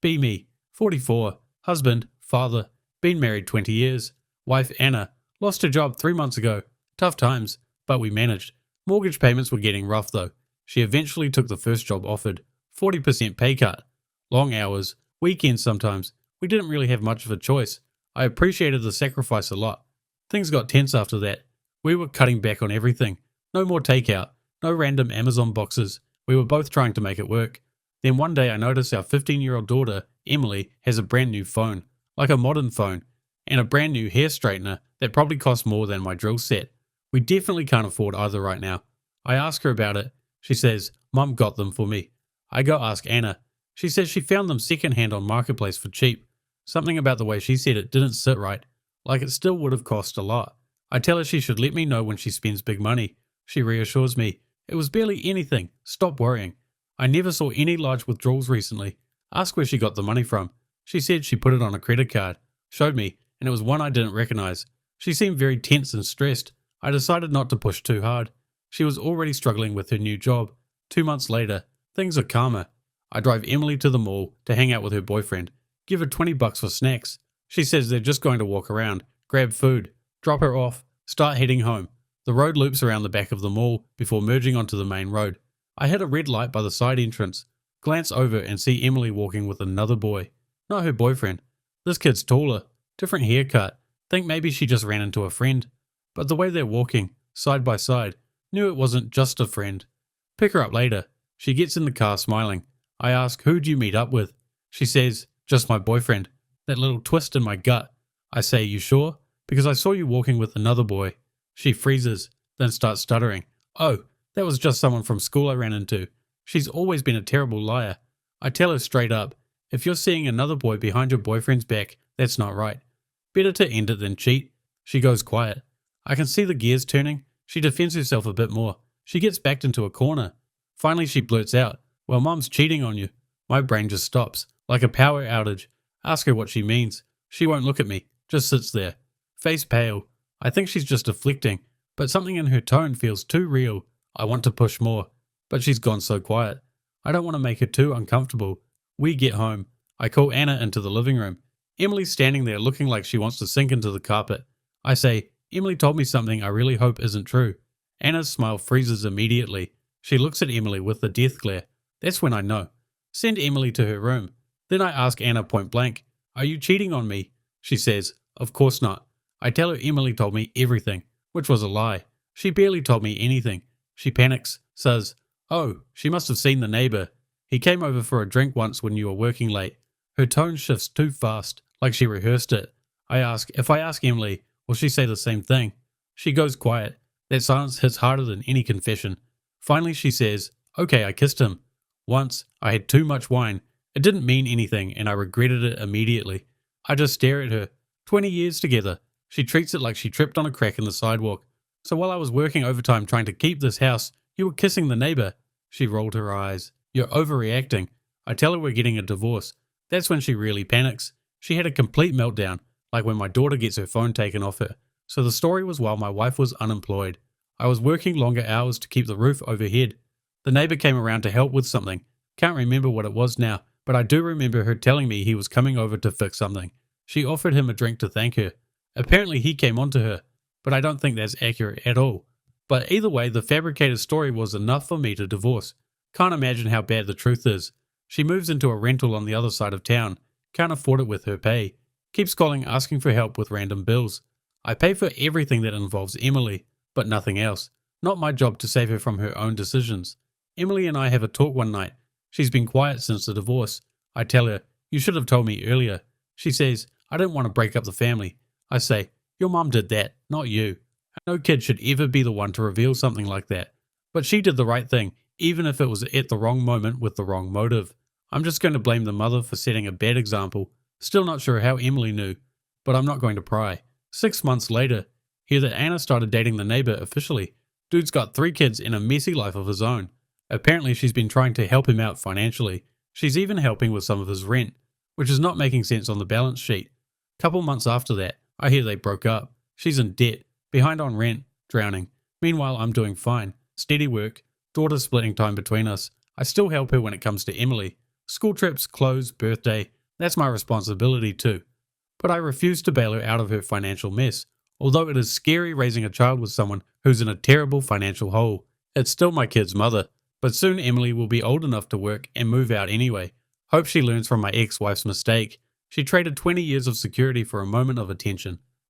Be me, 44, husband, father, been married 20 years. Wife Anna, lost her job 3 months ago. Tough times, but we managed. Mortgage payments were getting rough though. She eventually took the first job offered. 40% pay cut. Long hours, weekends sometimes. We didn't really have much of a choice. I appreciated the sacrifice a lot. Things got tense after that. We were cutting back on everything. No more takeout. No random Amazon boxes. We were both trying to make it work. Then one day I noticed our 15-year-old daughter, Emily, has a brand new phone. Like a modern phone. And a brand new hair straightener that probably costs more than my drill set. We definitely can't afford either right now. I ask her about it. She says, Mum got them for me. I go ask Anna. She says she found them secondhand on Marketplace for cheap. Something about the way she said it didn't sit right. Like it still would have cost a lot. I tell her she should let me know when she spends big money. She reassures me. It was barely anything. Stop worrying. I never saw any large withdrawals recently. Ask where she got the money from. She said she put it on a credit card. Showed me, and it was one I didn't recognize. She seemed very tense and stressed. I decided not to push too hard. She was already struggling with her new job. 2 months later, things are calmer. I drive Emily to the mall to hang out with her boyfriend. Give her $20 for snacks. She says they're just going to walk around, grab food, drop her off, start heading home. The road loops around the back of the mall before merging onto the main road. I hit a red light by the side entrance, glance over and see Emily walking with another boy. Not her boyfriend. This kid's taller, different haircut. Think maybe she just ran into a friend. But the way they're walking, side by side, knew it wasn't just a friend. Pick her up later. She gets in the car smiling. I ask, who'd you meet up with? She says, just my boyfriend. That little twist in my gut. I say, you sure? Because I saw you walking with another boy. She freezes, then starts stuttering. Oh, that was just someone from school I ran into. She's always been a terrible liar. I tell her straight up, if you're seeing another boy behind your boyfriend's back, that's not right. Better to end it than cheat. She goes quiet. I can see the gears turning. She defends herself a bit more. She gets backed into a corner. Finally she blurts out, well, Mum's cheating on you. My brain just stops, like a power outage. Ask her what she means. She won't look at me, just sits there. Face pale. I think she's just deflecting, but something in her tone feels too real. I want to push more, but she's gone so quiet. I don't want to make her too uncomfortable. We get home. I call Anna into the living room. Emily's standing there looking like she wants to sink into the carpet. I say, Emily told me something I really hope isn't true. Anna's smile freezes immediately. She looks at Emily with the death glare. That's when I know. Send Emily to her room. Then I ask Anna point blank, are you cheating on me? She says, of course not. I tell her Emily told me everything, which was a lie. She barely told me anything. She panics, says, oh, she must have seen the neighbor. He came over for a drink once when you were working late. Her tone shifts too fast, like she rehearsed it. I ask, if I ask Emily, will she say the same thing? She goes quiet. That silence hits harder than any confession. Finally she says, okay, I kissed him. Once, I had too much wine. It didn't mean anything and I regretted it immediately. I just stare at her. 20 years together. She treats it like she tripped on a crack in the sidewalk. So while I was working overtime trying to keep this house, you were kissing the neighbor. She rolled her eyes. You're overreacting. I tell her we're getting a divorce. That's when she really panics. She had a complete meltdown, like when my daughter gets her phone taken off her. So the story was while my wife was unemployed. I was working longer hours to keep the roof overhead. The neighbor came around to help with something. Can't remember what it was now, but I do remember her telling me he was coming over to fix something. She offered him a drink to thank her. Apparently he came on to her, but I don't think that's accurate at all. But either way, the fabricated story was enough for me to divorce. Can't imagine how bad the truth is. She moves into a rental on the other side of town. Can't afford it with her pay. Keeps calling asking for help with random bills. I pay for everything that involves Emily, but nothing else. Not my job to save her from her own decisions. Emily and I have a talk one night. She's been quiet since the divorce. I tell her, you should have told me earlier. She says, I don't want to break up the family. I say, your mum did that, not you. No kid should ever be the one to reveal something like that. But she did the right thing, even if it was at the wrong moment with the wrong motive. I'm just going to blame the mother for setting a bad example. Still not sure how Emily knew, but I'm not going to pry. 6 months later, hear that Anna started dating the neighbor officially. Dude's got 3 kids and a messy life of his own. Apparently she's been trying to help him out financially. She's even helping with some of his rent, which is not making sense on the balance sheet. Couple months after that, I hear they broke up. She's in debt, behind on rent, drowning. Meanwhile, I'm doing fine. Steady work, daughter splitting time between us. I still help her when it comes to Emily. School trips, clothes, birthday, that's my responsibility too. But I refuse to bail her out of her financial mess, although it is scary raising a child with someone who's in a terrible financial hole. It's still my kid's mother, but soon Emily will be old enough to work and move out anyway. Hope she learns from my ex-wife's mistake. She traded 20 years of security for a moment of attention.